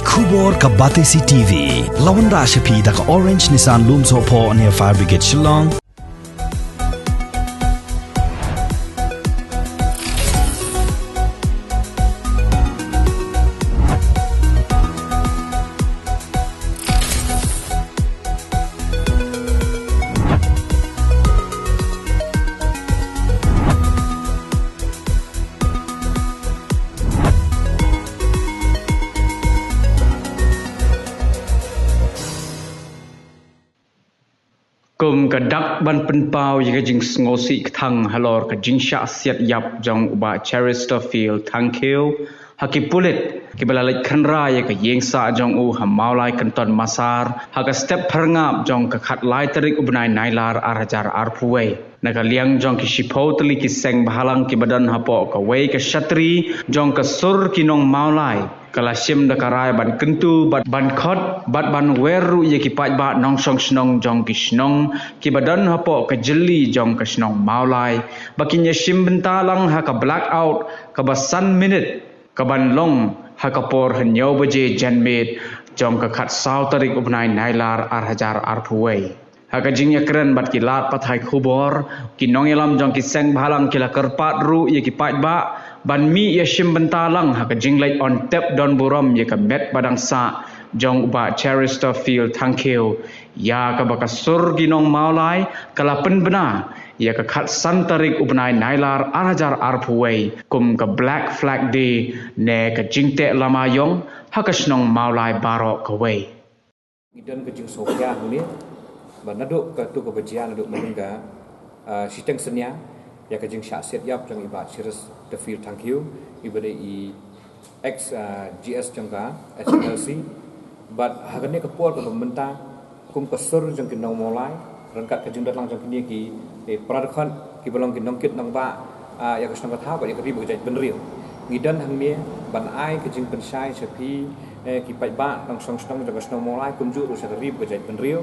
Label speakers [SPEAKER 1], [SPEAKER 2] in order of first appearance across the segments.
[SPEAKER 1] Kubor ka Batesi TV. Lawan Rashapi da ka Orange Nissan Looms Hopo near Fire Brigade Shillong.
[SPEAKER 2] Kum kadak ban penpau yang jing ngosi thang halor ka jing sya siat yap jong uba Chesterfield thankeu haki pulit ki balalai khanra ya ka yeng sa jong u ha Mawlai kanton masar ha ka step pharngap jong ka khat lai tarik ubnai nailar arajar arpuai naga liang jong ki shipau tali ki seng bahalang ki badan hapo ka wei ka shatri jong ka sur ki nong Mawlai kala sim da karai ban kentu ban khot ban weru ye ki pai ba nong song snong jong ki snong ki badan hapo ka jeli jong ka snong Mawlai bakinya sim bentalang ha ka black out ka basan minit ka ban long ha ka por hanyo baje janmet jong ka khat sau tarik ubnai nailar ar hajar ar thuai ha ka jing yakran bat ki lat pathai khubor ki nong elam jong ki seng bhalang ki la karpat ru ye ki pai ba ban mi ya shim bentalang ha ka jinglai on tap don buram ya ka met badang sa jong uba Chesterfield thankeu ya ka baka sur ginong Mawlai kala pen bena ya ka khat san tarik ubnai nailar arajar arpuai kum ka black flag day ne ka jingte lama yong ha ka snong Mawlai baro ka wei
[SPEAKER 3] idan ka jing sokya ni ban naduk ka tu ka bajian naduk meningga siteng senya ya ka jing sya set yap jong iba Chesterfield thankeu ibade I ex GS jongka SLC but hagane ka por ka benta kum ka sur jong ki nong Mawlai rangkat ka jing datlang jong kini ki pradkhan ki belong ki nongkit nong ba ya ka snong ka thau ba ya ka ri bujai benriu ngidan hang ni ban ai ka jing pensai sepi ki pai ba nong song snong jong ka snong Mawlai kum ju ru sa ka ri bujai benriu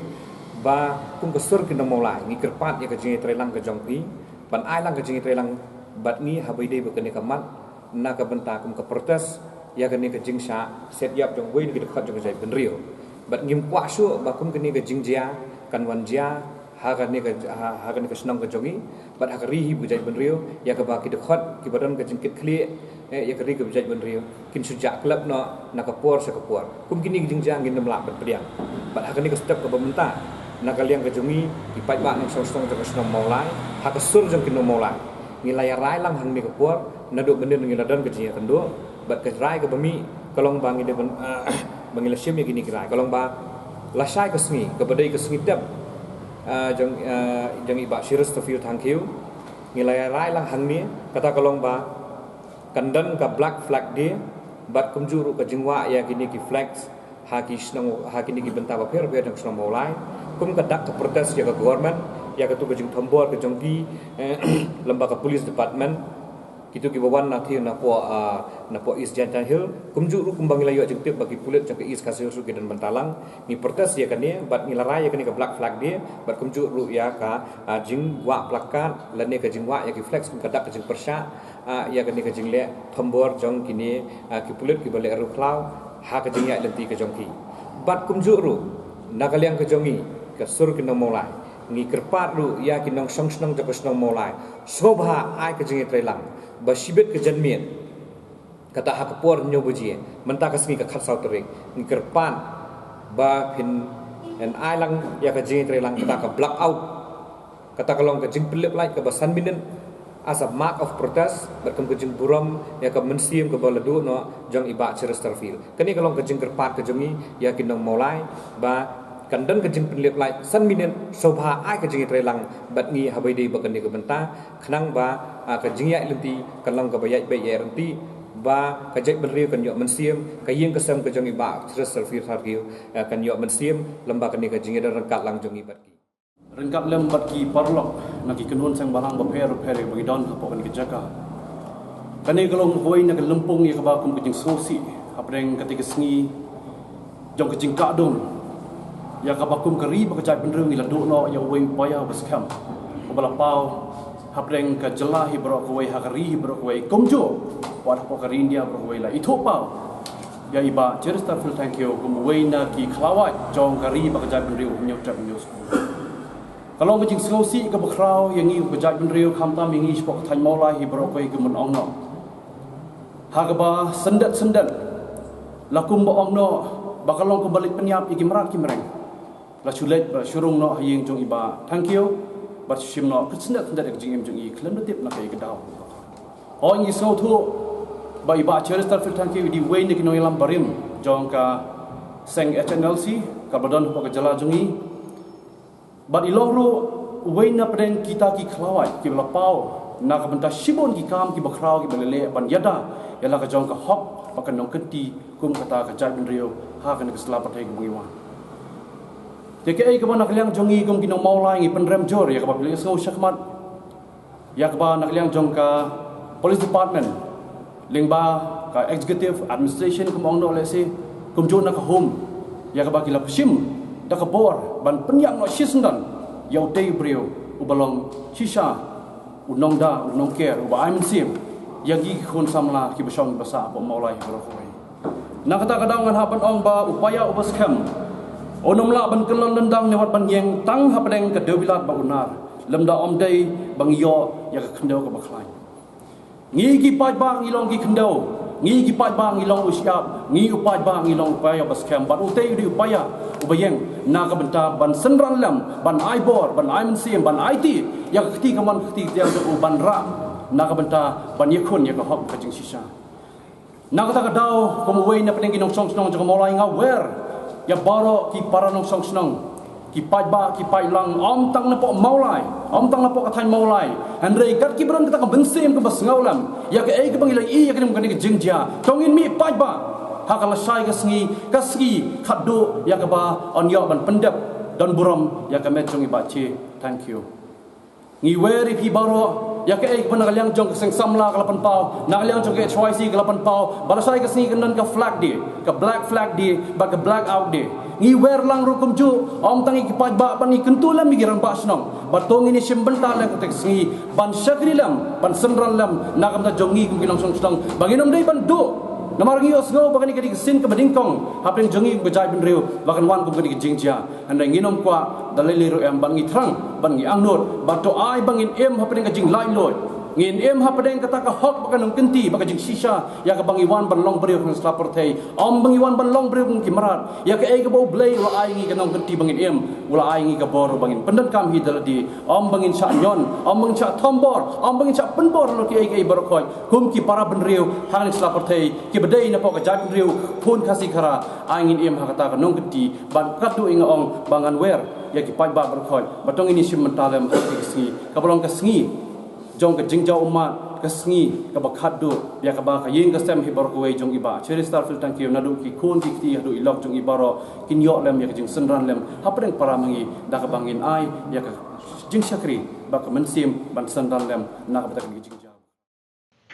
[SPEAKER 3] ba kum ka sur ki nong Mawlai ngi kerpat ya ka jing trelang ka jong pi ban ai lang ka jing trelang bat ni habai dei ba ka ni ka mat na ka benta kum ka protes ya ka ni ka jing sha set yap jong wei ni ka khat jong jai benriu bat ngim kwa su ba kum ka ni ka jing jia kan wan jia ha ka ni ka snong ka jongi bat ha ka ri hi bujai benriu ya ka ba ki de khat ki badan ka jing kit khli ya ka ri ka bujai benriu kin suja klub no na ka por sa ka por kum kini jing jia ngin namla bat priang bat ha ka ni ka step ka bementa na ka liang ka jongi ki pai ba nang song song ka snong Mawlai ha ka sur jong ki nong Mawlai ngilai rai lang hang ni ka por na do benden ngiladan ka jing kendo bat ka rai ka bami kalong bangi de bangila sim ya kini kirai kalong ba lasai ka sngi ka badai ka sngi tap jong iba Chesterfield thankeu ngilai rai lang hang ni kata kalong ba kandan ka black flag dia bat kumjuru ka jingwa ya kini ki flags ha kini ki benta ba pher jong snong Mawlai kum ka dak ka protes ya ka government ya ka tu ka jing thambor ka jong ki lembaga police department kitu ki bawan na thi na po East Jantan Hill kumjuru kumbang ilayo jeng tip bagi pulit jang ke East Kasir su dan bentalang ni protes ya kan ni bat nilarai ya kan ka black flag dia bat kumjuru ya ka jing wa plakat lane ka jing wa ya ki flex kum kadak ka jing persya ya kan ni ka jing le thambor jong kini ki pulit ki bale ru klau ha ka jing ya lenti ka jong ki bat kumjuru nakaliang ka jongi ka sur ki nong Mawlai ngi kerpat ru ya ki nong song snong jong ka snong Mawlai sobha ai ka jing trelang ba sibet ke janmian kata hak por nyobuji menta ka sngi ka khat sau tarik ngi kerpan ba phin en ailang ya ka jing trelang kata ka black out kata kalong ka jing pelip like ka basan minen as a mark of protest berkem ka jing buram ya ka mensiam ka baladu no jong iba Chesterfield kani kalong ka jing kerpat ka jongi ya ki nong Mawlai ba kandan ka jing pelip like san minen sobha ai ka jing trelang bat ngi habai dei ba kan ni ka benta khnang ba ka jing ya lenti kalong ka bayai bai ya renti ba ka jek benriu kan yo mensiam ka yeng ka sam ka jong iba Chesterfield thankeu kan yo mensiam lembak ni ka jing dan rengkat lang jong ibat ki
[SPEAKER 4] rengkat lembat ki parlok naki kenun sang balang ba per bagi don ka pokon ki jaka kani kalong hoi na lempung ya ka ba kum jing sosi apreng ketika sngi jong ka jing ka dong ya ka ba kum kari ba ka jai benriu ila do no ya wei paya baskam bala pau hapreng ka jelahi bro ko wei hakari bro ko wei komjo war ko karindia bro ko wei la itho pau ya iba cerita fil thank you kumwena ki khlawai jong kari bakajai benriu nyot news kalau ngajing skosi ke bakrau yang ngi bakajai benriu khamtam yang ngi spok than Mawlai hi brokoi ke mun ongno hagaba sendat lakum ba ongno bakalong ko balik penyap iki merat ki mereng la chulet ba shurung no haying jong iba thank you ba shim no sendat ke jing jong i klan tip na kai gedau o ngi so thu ba iba cerita fil thank you di way ni kino ilam barim jong ka seng HNLC ka badan ko ka jala jungi ba ilong ru way na pren kita ki khlawai ki lapau na ka banta shibon ki kam ki bakrau ki belele ban yada yala ka jong ka hok pakan nong kenti kum kata ka jai benrio ha kan ka selapat hai bungiwan jeke ai ka ba nak liang jongi kum kinong Mawlai ngi penrem jor ya ka ba pilih ngau syakmat ya ka ba nak liang jong ka police department lingba ka executive administration kum ong no le si kum jo na ka home ya ka ba kila psim da ka bor ban penyang no shisndan yau dei brio ubalong shisha unong da unong care uba I'm sim yagi khon samla ki besong basa po Mawlai berokoi na kata kadang ngan hapan ong ba upaya ubas kem onomla ban kelon lendang nyawat ban yeng tang hapdeng ke dewilat ba unar lemda om dei bang yo ya ka khndau ka bakhlai ngi ki paj bang ilong ki khndau ngi ki paj bang ilong usyap ngi upaj bang ilong upaya bas kem ban utei di upaya ubayeng na ka benta ban senran lam ban aibor ban IMC ban IT ya ka khti kaman khti tiang ban ra na ka benta ban yekun ya ka hop ka jing sisa na ka ta dau ko mo wei na peneng kinong song snong jong Mawlai nga wer ya baro ki para nong song snong ki pai ba ki pai lang om tang na po Mawlai om tang na po ka than Mawlai andre kat ki bron ka bensem ka bas ngaulam ya ka ei ka bang ilai i ya ka ka ni jingja tongin mi pai ba ha ka la sai ka sngi khaddo ya ka ba on yo ban pendap don burom ya ka met jong i ba chi thank you ngi weri pi baro ya ke ek pun nakaliang jong seng samla kalapan pau nakaliang jong ke HYC kalapan pau balasai ke sini kenan ke flag dia ke black flag dia ba ke black out dia ngi wer lang rukum ju om tangi ki paj ba pani kentulam mi girang ba snong batong ini simbenta la ke sini ban syakrilam ban senran lam nakam ta jongi kum kinong song banginom dei ban do namar ngi os ngo bakani ke sin ke badingkong hapeng jongi bejai ben riu bakan wan kum ke jingja anda nginom kwa dalai liru em ban ngi thrang ban ngi angnot bato ai bangin em hapeng ke jing lai loi ngin em hapeng kata ka hok bakan nong kenti baka jing sisa ya ka bangi wan ban long briu kan slapor thei om bangi wan ban long briu kum kimarat ya ka ei ka bo blai wa ai ngi ka nong kenti bangin em ula ai ngi ka bor bangin pendan kam hi daladi om bangin sa nyon om bangin sa thombor om bangin sa penbor lo ki ei barokoi kum ki para ben riu hang slapor thei ki bedai na po ka jat riu phun khasi khara ai ngin em ha kata ka nong kenti ban katu inga ong bangan wer ya ki pai ba barokoi batong ini sim mentalem ki sngi ka bolong ka sngi jong ke jingjau umat ke sngi ke bakhat du ya ka ba ka yeng ka sem hi bor ko wei jong iba cheri star fil tang ki nadu ki khon ki ti hadu ilok jong ibaro kin yo lem ya ka jing senran lem hapeng para mangi da ka bangin ai ya ka jing syakri ba ka mensim ban senran lem na ka ba ka jingjau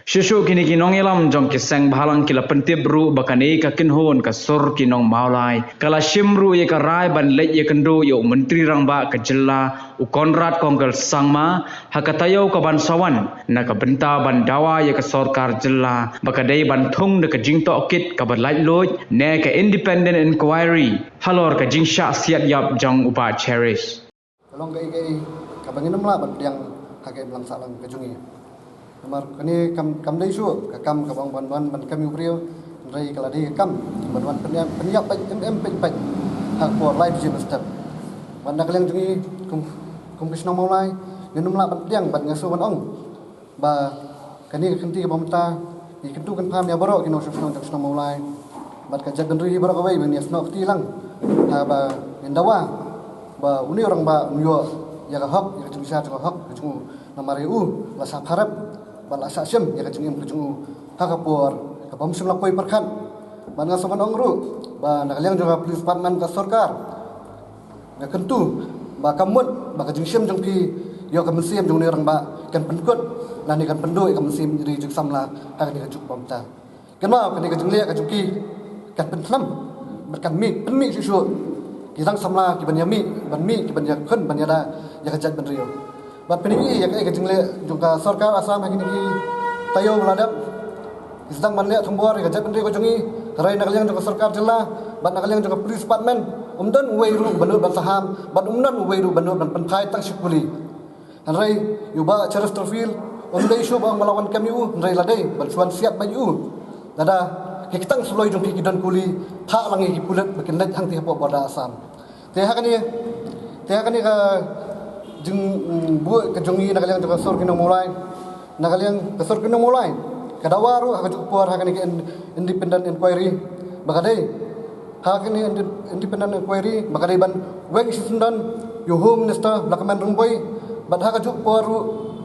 [SPEAKER 2] Shushu kini kinong ilam jong kiseng bahalang kila pentib ru bakane ka kinhon ka sur kinong Mawlai kala shimru ye ka rai ban lej ye kendo yo menteri rangba ka jella u konrad kongkel sangma hakatayo ka ban sawan na ka benta ban dawa ye ka sarkar jella bakadei ban thung de ka jingto okit ka ban laj loj ne ka independent inquiry halor ka jingsha siat yap jong upa cherish
[SPEAKER 5] Kalau ka bangin namla ban yang kake belang salang ka jungi Mar kani kam dai su ka kam ka bang ban kam yu brio rai kala di kam ban penyap pe hak for life jim step ban nak leng jungi kum Krishna Mawlai ninum la ban tiang ban ngasu ban ong ba kani kenti ka bamta ni kentu kan pam ya baro kino Krishna Mawlai bat ka jag ri baro ka bai ban yasno ti lang ha ba indawa ba uni orang ba nyo ya ka hok ya ka bisa ka hok ka jungu namari la sa pharap bala sasyam ya kajung kajung hakapor kapam sumla koi perkhan ban nga soban ongru ba nakaliang juga police department ka sarkar na kentu ba kamut ba kajung syam jong pi yo ka mensim jong ni orang ba kan penkut lan ni kan pendoi ka mensim ri juk samla ka ni kajung pamta kenma ka ni kajung le kajung ki kan pentlam berkan mi susu ki sang samla ki ban yami ban mi ki ban yakun ban yada ya kajat ban rio Bat peniki ya ke jingle juga sarkar asam hari ni tayo meladap sedang manle thumbor ka jat pendri ko jungi rai nak yang juga sarkar jela bat nak yang juga police department umdan weiru banut ban saham bat umdan weiru banut ban penpai tang sikuli rai yuba Chesterfield umdai shu bang melawan kami rai ladai ban suan siap baju dada kitang suloi jong kidan kuli tha langi kipulat bakin laj hang ti hapo boda asam te hakani ka jeng bu ke jongi nak yang juga sur kino mulai nak yang kesur kino mulai kadawaru hajuk puar hakani independent inquiry bakadai hakani independent inquiry bakadai ban weng sundan yu home minister lakaman rumboy bat hajuk puaru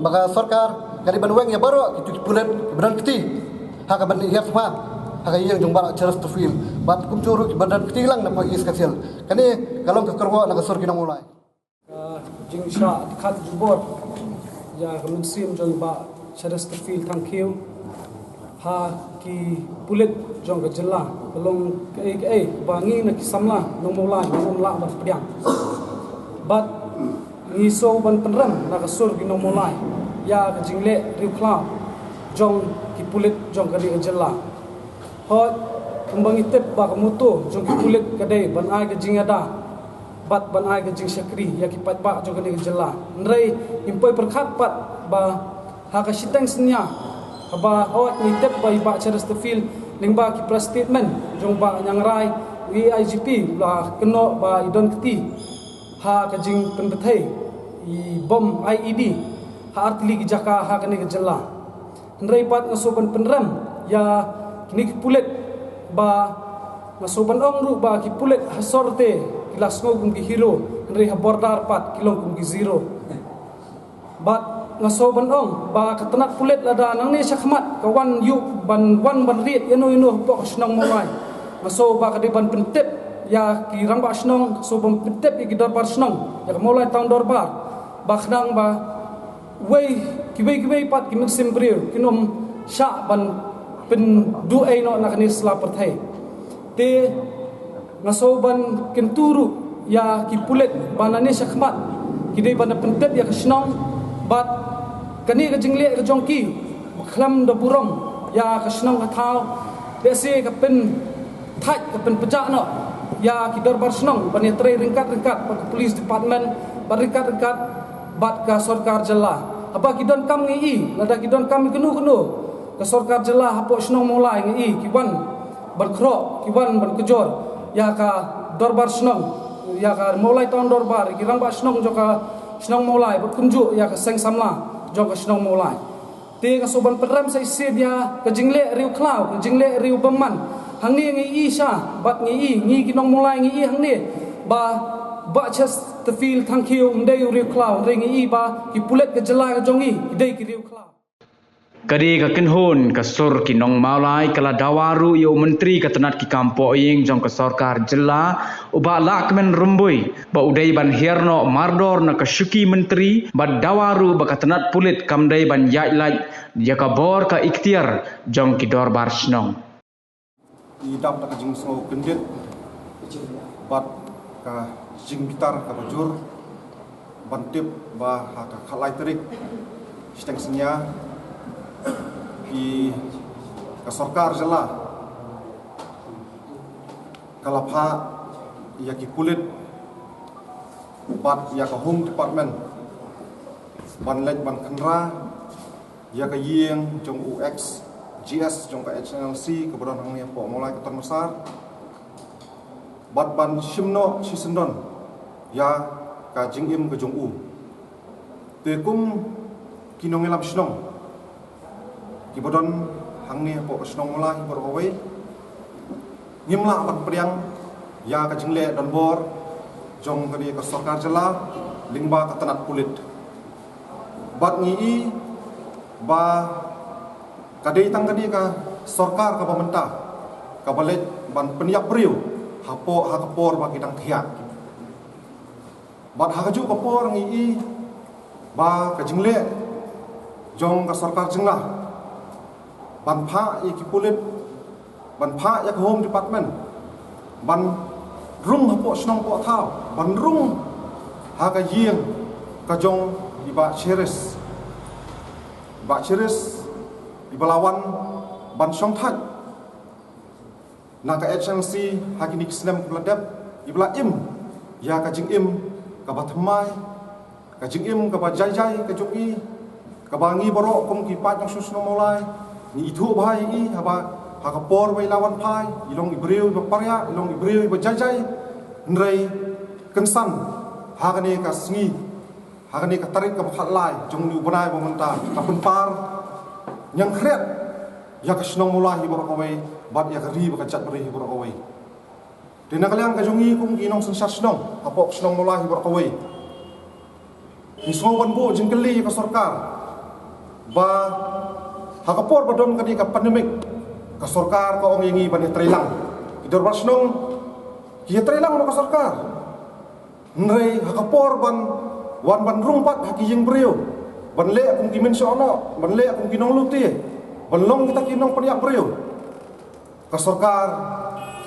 [SPEAKER 5] baka sarkar kadi ban weng ya baro kitu kipulat kibadan kiti hakaban iya semua hakai yang jumpa Chesterfield bat kumcuru kibadan kiti lang na po is kasil kani kalong kekerwa nak kesur kino mulai
[SPEAKER 6] jing sha khat jubor ya kamen sim jong ba Chesterfield thank you ha ki pulit jong ka jela belong ke bangi na kisamla nong Mawlai nong la ba pdiang bat ni so ban penram na ka sur ki nong Mawlai ya ka jingle riu kla jong ki pulit jong ka di jela hot kumbangi tep ba ka mutu jong ki pulit ka dei ban ai ka jingada bat ban ai ka jing syakri ya ki pat ba jong ka di jela nrei impoi perkhat pat ba ha ka siteng senya ba hot ni tep ba iba Chesterfield ning ba ki press statement jong ba nyang rai IGP la keno ba idon keti ha ka jing penbethai I bom IED ha artili ki jaka ha kani ke jela nrei pat ngasoban penram ya kini ki pulet ba ngasoban ong ru ba ki pulet hasorte kilas ngo kum ki hero nrei ha bordar pat kilong kum ki zero bat ngasoban ong ba katanat pulet lada nang ni syakmat kawan yu ban riet ino pok snong Mawlai ngaso ba kadiban pentep ya ki rang ba snong so bom pentep ki dor bar snong ya Mawlai taun dor bar ba khnang ba wei ki pat ki mixim brio kinom sya ban pen du ai no nak ni sla perthai te ngaso ban kenturu ya ki pulet banane syakmat ki dei ban pentep ya snong bat kani ka jingle ka jongki khlam da burong ya ka snong ka thau dese ka pen thaj ka pen pejak no ya ki darbar snong ban tre ringkat pa police department ban ringkat bat ka sarkar jela apa ki don kam ngi lada ki don kam kenu ka sarkar jela hapo snong Mawlai ngi ki wan ban khro ki wan ban kejor ya ka darbar snong ya ka Mawlai taun darbar ki rang ba snong joka snong Mawlai bat kumju ya ka seng samla jong ka snong Mawlai te ka soban peram sai se dia ka jingle riu klau ka jingle riu baman hang ni ngi sha bat ngi ki nong Mawlai ngi hang ni ba Chesterfield thank you ndai riu klau ngi ba ki pulet ka jela ka jongi dei ki riu klau
[SPEAKER 2] Kadi ka kinhon ka sur ki Nong Mawlai kala dawaru yo menteri ka tanat ki kampo ing jong ka sarkar jela uba lakmen rumbui ba udai ban herno mardor na ka syuki menteri ba dawaru ba ka tanat pulit kamdai ban yailaj ya ka bor ka ikhtiar jong ki dor bar snong
[SPEAKER 7] idap na ka jing so kendit bat ka jing gitar ka bajur bantip ba ha ka khalai Tarik steng senya ki ka sarkar jela kalapha ya ki pulit bat ya ka home department ban lej ban khandra ya ka yeng jong UX GS jong ka HNLC kebetulan hang ni po Mawlai ka tan besar bat ban shimno sisendon ya ka jingim ke jong u tekum kinongelam snong kibodon hang ni po snong Mawlai berwawai ngimla bat priang ya ka jingle don bor jong kadi ka sarkar jela lingba ka tanat pulit bat ngi ba kadai tang kadi ka sarkar ka pemerintah ka balet ban peniap brio hapo hakapor ba kitang thiak bat hakaju kapor ngi ba ka jingle jong ka sarkar jengla ban pha ki pulit ban pha ya home department ban rung hapo snong po thao ban rung ha ka yeng ka jong iba cheris ibalawan ban song thaj na ka HNC hakini kisnem keladap ibla im ya ka jing im ka batmai ka jing im ka ba jai ka jungi ka bangi borok kum ki pa jong susno Mawlai ni itu bahai i haba hakapor bai lawan pai ilong ibreu ba parya ilong ibreu ba jai nrei kensan hagane ka sngi hagane ka tarik ka Mawlai jong ni ubanai ba menta ka penpar yang khret ya ka snong Mawlai borok awai bat ya ka ri ba ka chat beri borok awai dina kalian ka jongi kum ki nong sensat snong apok snong Mawlai borok awai ni sowan bo jingkeli ka sarkar ba hakapor badon kadi ka pandemik ka sarkar ka ong ingi ban trelang idor basnong ki trelang ka sarkar nrei hakapor ban rungpat haki jing brio ban le kum ki men sono ban le kum ki nong luti ban long kita ki nong paniak brio ka sarkar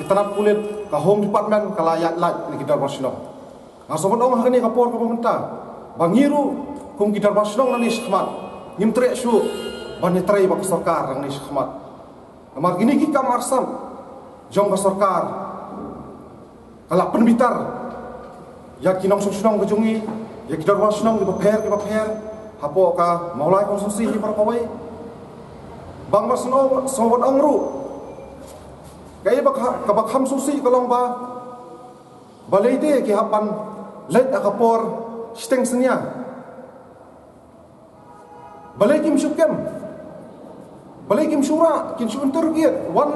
[SPEAKER 7] kita nak kulit ka home department ka layak laj ni idor basnong ngasobon ong hakani kapor ka pemerintah bangiru kum kita basnong nani khmat nim trek syu ban trai ba sarkar nang ni khmat amar gini ki kam arsam jong ka sarkar kala penbitar ya kinong susnong ke jungi ya kidar wasnong ke paper hapo ka Mawlai konsumsi hi para kawai bang masno sobat angru kay ka bakham susi kalong ba balai de ki hapan let akapor steng senya balai kim syukem balai kim syura kin syun turgiet wan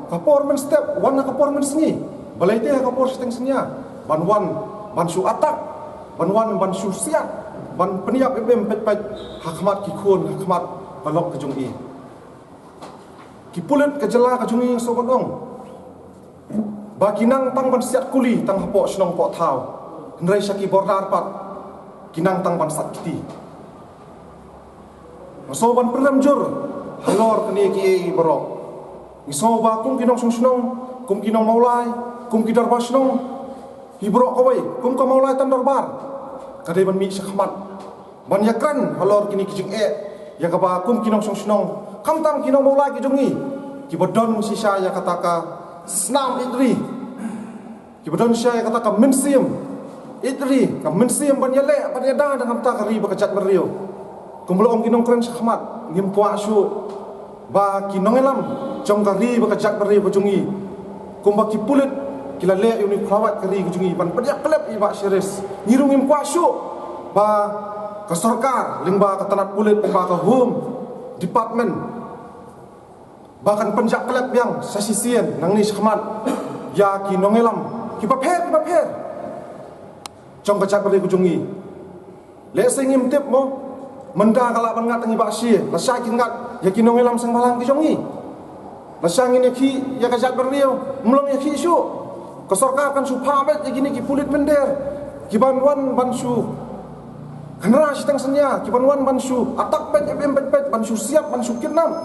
[SPEAKER 7] kapor men step wan kapor men sengi balai te kapor steng senya ban syu atak ban syu siat ban peniap ebem pet hakmat ki khon hakmat balok ke jungi ki pulet ke jela ke jungi sobodong ba kinang tang ban siat kuli tang hapo snong po thau nrei saki bordar pat kinang tang ban sat kiti soban peram jur halor kini ki borok isoba kum kinong sunong kum kinong Mawlai kum kidar basnong hibrok kawai kum ka Mawlai tan darbar kadai ban mi sakhmat ban yakran halor kini kijing ya ka ba kum kinong sunong kam tam kinong Mawlai ki jungi ki bodon sisa ya kataka snam idri ki bodon sisa ya kataka mensiam idri ka mensiam ban yale ban yada dengan ta kari bakajat berio kumulong kinong kren sakhmat ngim kwa syu ba kinong elam jong kari bakajat berio bajungi kumba ki pulit kila le uni khawat kari bajungi ban pediak klep i ba series ngirung ngim kwa syu ba ka sarkar lingba ka tanat pulit ba ka home department bahkan penjak klep yang sasisian nang ni sakhmat ya kinong elam ki paper jong kacak beri bajungi le singim tip mo menda kala ban ngat ngi baksi la sa ki ngat ya kinong elam sang balang ki jongi la sang ini ki ya kajak berio mlong ya ki syu ka sarkar kan su phabet ya gini ki pulit mender ki ban su kanra sitang senya ki ban su atak bet bet ban su siap ban su kinam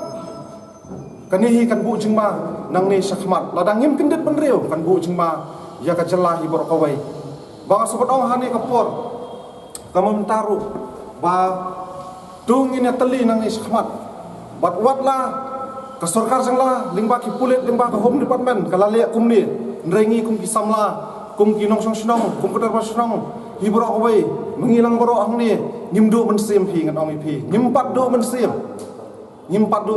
[SPEAKER 7] kanihi kan bu jingma nang ni sakhmat ladang ngim kindet benrio kan bu jingma ya ka jelahi bor kawai bang sobat ong hani kapor kamu mentaru ba tung ini teli nang is khmat bat watla ka sarkar sangla lingba ki pulit lingba ka home department kala le kum ni nrengi kum ki samla kum ki nong snong kum kedar snong hibro awai mengilang boro ang ni ngimdu mensim hi ngan ong pi ngimpat do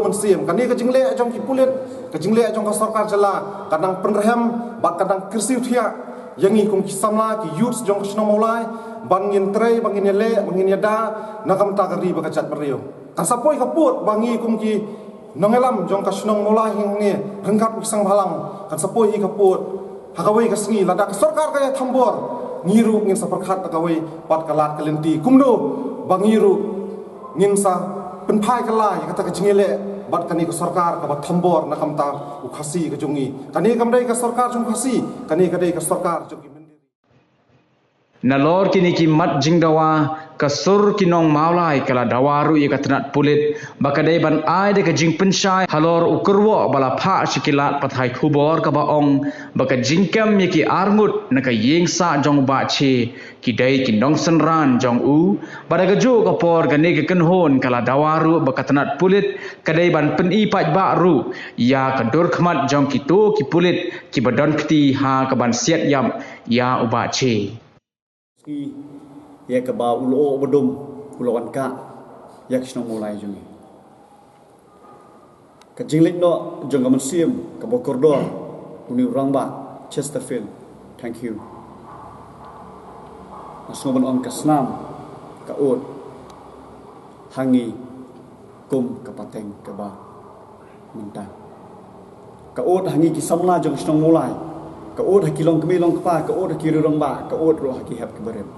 [SPEAKER 7] mensim kan ni ka jingle jong ki pulit ka jingle jong ka sarkar jala kadang penreham bat kadang kirsiu thia yangi kum ki samla ki youth jong snong Mawlai bangin tray bangin le bangin yada nakam ta kari bakajat berio kan sapoi kaput bangi kum ki nongelam jong ka snong Mawlai hing ni rengkap sang balang kan sapoi kaput hakawai ka sngi lada ka sarkar kaya thambor ngiru ngin saperkhat hakawai pat kalat kalenti kumdo bangiru ngin sa penpai kalai kata ka jingile bat kani ka sarkar ka bat thambor nakam ta ukhasi ka jungi kani kamdai ka sarkar jong khasi kani kadai ka sarkar jong
[SPEAKER 2] Nalor kini ki mat jingdawa kasur kinong Mawlai kala dawaru ia katenat pulit bakadai ban ai de kajing pensyai halor ukurwo bala pha sikilat pathai khubor ka baong baka jingkam ye ki arngut naka yengsa jong ba che ki dai ki nong senran jong u bada gaju ka por gane ke kenhon kala dawaru baka tenat pulit kadai ban peni paj ba ru ya kadur khmat jong ki to ki pulit ki badon kti ha ka ban siat yam ya uba che
[SPEAKER 4] ya ke ba ulo bedum ulawan ka ya kisno mulai jungi ka jinglik no jong ka mensim ka bokordor uni urang ba Chesterfield thank you asnoban on ka snam ka ot hangi kum ka pateng ka ba mentang ka ot hangi ki samla jong kisno mulai ka ot haki long kemi long kpa ka ot haki rurang ba ka ot ro haki hap ke barem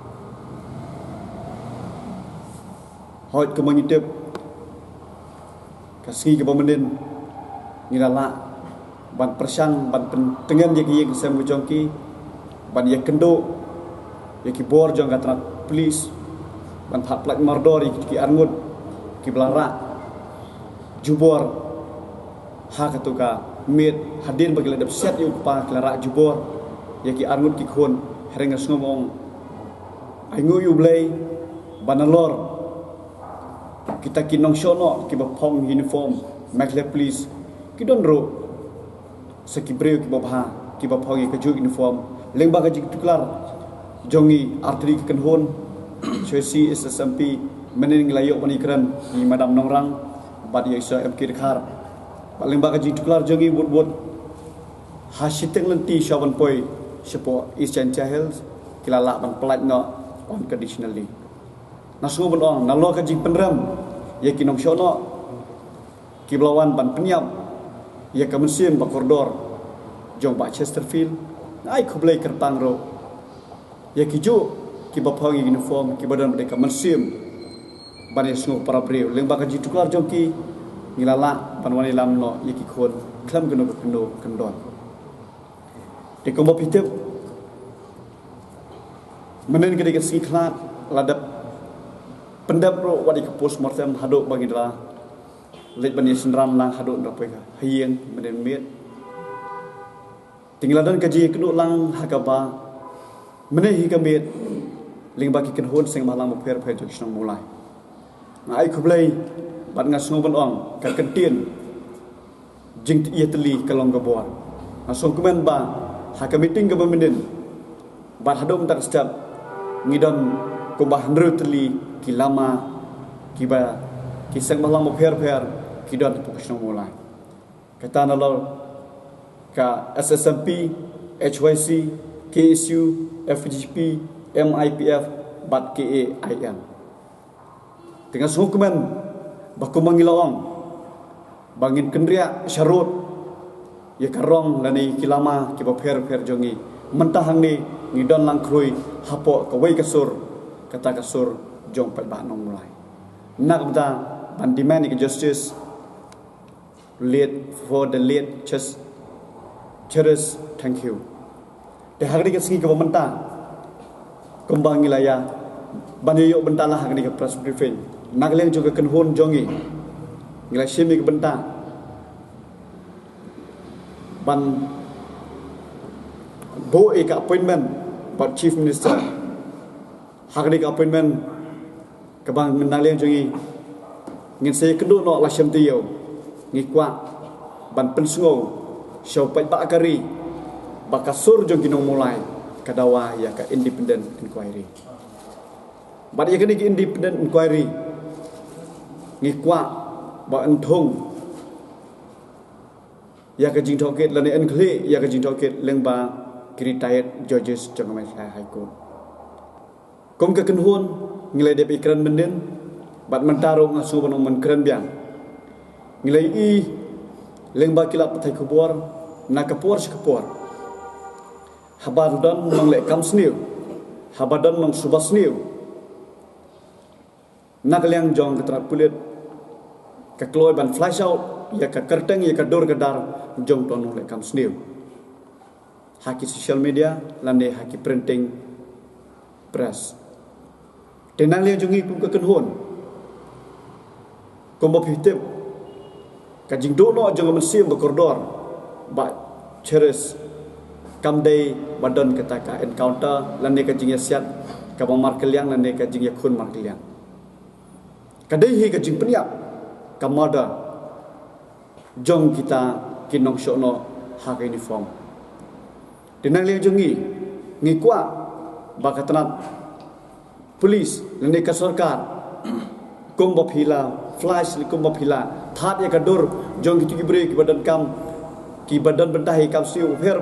[SPEAKER 4] hot ke mangitep ka ski ke bamenin ngilala ban persang ban tengen ye ki sem jongki ban ye kendo ye ki bor jong ka police ban thap plat mardor ki arngut ki belara jubor ha ka tu ka mit hadin bagi ladap set yu pa klara jubor ye ki arngut ki khon hereng ngomong aingu yu blay banalor kita ki nong shono ki ba phong uniform makle police ki don ro seki breu ki ba bha ki ba phong ki ju uniform lengba ka jik tuklar jongi arteri ki kenhon chesi SSMP menin nglayo bani kran ni madam nongrang bad ye sa mk khar paling baka jing tuklar jongi bud hasiteng lenti shawan poi sepo Eastern Chahels kilala ban pelat no unconditionally nasu bon ong nalo ka jing penram ye kinong shono kiblawan ban penyap ye ka mesim ba koridor jong ba Chesterfield ai khublai kertang ro ye kiju ki ba phangi uniform ki badan mereka mesim ban ye sngo para breu leng ba ka jing tuklar jong ki ngilala panwani lam no yiki khon klam gno kendon te kombo pitep menen gede ke siklat ladap pendap ro wadi ke post mortem hado bagi dra let bani senram lang hado ndape ka hieng menen met tingladan kaji kenu lang hakaba menen hi kamet ling baki ken hon seng malang mo pher jok snong mulai ngai khublai bat ngas ngoban ong ka kentien jing ia teli kalong gabor asong kemen ba ha ka meeting ga bamendin bat hadom tak step ngidon ko bah ndru teli kilama kiba kisang malang mo pher ki don pokisno mulai kata nalo ka SSMP HYC KSU FGP MIPF bat KAIM dengan sukuman baku mangilawang bangin kendria syarut ya karong lani kilama ki ba pher jongi mentahang ni ngidon lang krui hapo ka wei kasur kata kasur jong pat ba nong mulai nak bata ban demand ni justice late for the late just cheers thank you de hagri ka singi ka menta kembang ngilaya ban yo bentalah hagri ka press briefing nagleng juga kenhon jongi ngila shimi ke benta ban bo e ka appointment but chief minister hagri ka appointment ke bang nagleng jongi ngin saya kedu no la syam tiyo ngikwa ban pensungo syau pai ba kari bakasur jongi nong mulai kadawa ya ka independent inquiry bad ya kini independent inquiry ngikwa ba enthong ya ka jing thoket lani enkhle ya ka jing thoket lengba retired judges jangamai high court kom ka kenhon ngilai dep ikran menden bat mentaro ngasu banong men kran biang ngilai i lengba kilap pathai khubor na kapor skapor habadan nong le kam sniu habadan nong subas sniu nak liang jong ketrat pulit ka kloy ban flash out ya ka kerteng ya ka dor gadar jong ton le kam sniu haki social media lande haki printing
[SPEAKER 8] press tenang liang jungi kum ka kenhon kum bopitip ka jing do no jong mensim ba koridor ba cheres kam day badan kata ka encounter lan ne ka jing siat ka bang keliang lan ne ka jing khun mar keliang ka dei hi ka jing peniap ka mada jong kita kinong shono ha ka uniform tenang liang jungi ngi kwa ba ka tanat polis lan ne ka sarkar kum bopila flash kum bopila that ya ka dur jong gitu gibre ki badan kam ki badan bentahi kam siu pher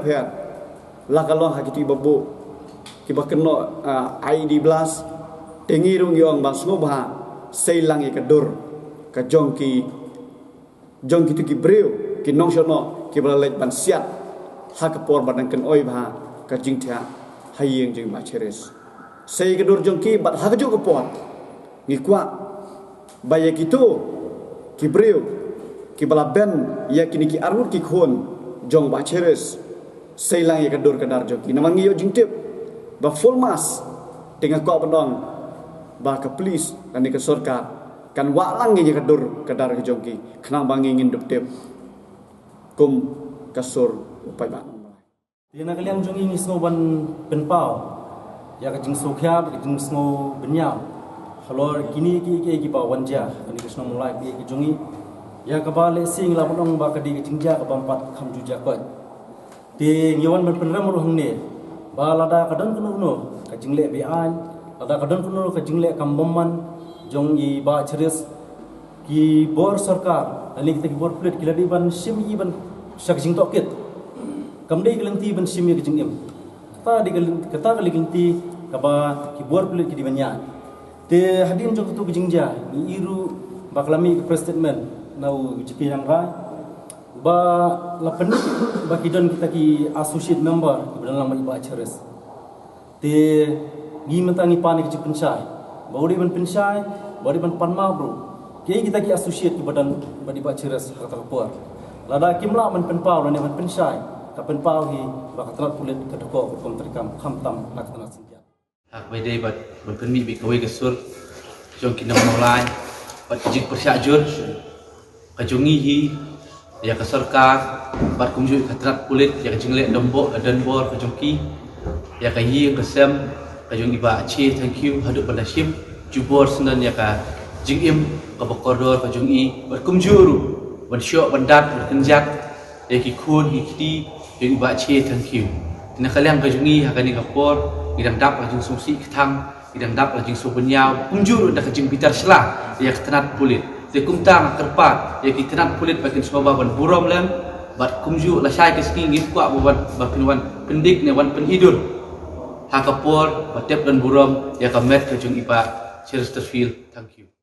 [SPEAKER 8] la kalong ha gitu babu ki bakeno ID blast tengi rung yong bang snobha seilang ya ka dur ka jong gitu gibre ki nong shono ki balalej ban siat ha ka por badan ken oi bha ka jing thia hayeng jing ma cheres sei ka dur jong ki bat ha ka jo ka por ngi kwa baya gitu kibreu ki bala ben ya kini ki arur ki khon jong ba cheres seilang ya kadur kadar joki namangi yo jingtip ba full mass dengan ko bandong ba ka police dan ni ka sarkar kan walang ya kadur kadar ke jongki khnang bangi ngin duptip kum kasur upai ba
[SPEAKER 9] Dina kalian jongi ni sngo ban penpau ya ka jing sokhya ka jing sngo benyau halor kini ki ba wanja ani ka Mawlai ki jongi ya ka ba le sing la bonong ba ka di ka jingja ka bampat kham juja ko ti ngiwan ban penram ro hangne ba lada ka don kuno no ka jingle be an lada ka don kuno ka jingle kam bomman jongi ba cheres ki bor sarkar ani kita ki bor plate ki ladi ban sim yi ban sak jing tokit kam dei gelenti ban sim yi ka jingim kata kali gelenti ka ba ki bor plate ki di banya te hadin jong tu jingja ni iru baklami ke statement nau jipi yang rai ba lapen ba kidon kita ki associate member ki dalam iba cheres te gi mentangi panik ki pensai bauri ban pensai bauri ban panma bro ke kita ki associate ki badan badi ba cheres kata kapur lada kimla man penpau dan ban pensai ka penpau hi ba katrat pulit ka doko kom terkam khamtam nak tanat sinja
[SPEAKER 10] hak bede bat berpemi bi kawe kesur jong kinam Mawlai bat jik persyajur kajungi hi ya ka sarkar bat kumju katrat pulit ya jingle dombo dan bor kajongki ya ka hi kesem kajungi ba chi thank you hadu pandashim jubor senan ya ka jingim ka bakodor kajungi bat kumjuru bat syok bandat berkenjat ya ki khun hi kiti ya ba chi thank you tina kalian kajungi hakani ka por idang dap lajing sungsi ketang idang dap lajing subenyau kumjur dak kajing bitar selah ya ketenat pulit te kumtang kerpat ya ketenat pulit bakin soba ban burom lem bat kumju la syai keski ngif kwa buat bapinwan pendik ne wan penhidur hakapor batep dan burom ya kamet kajung ipa Chesterfield thank you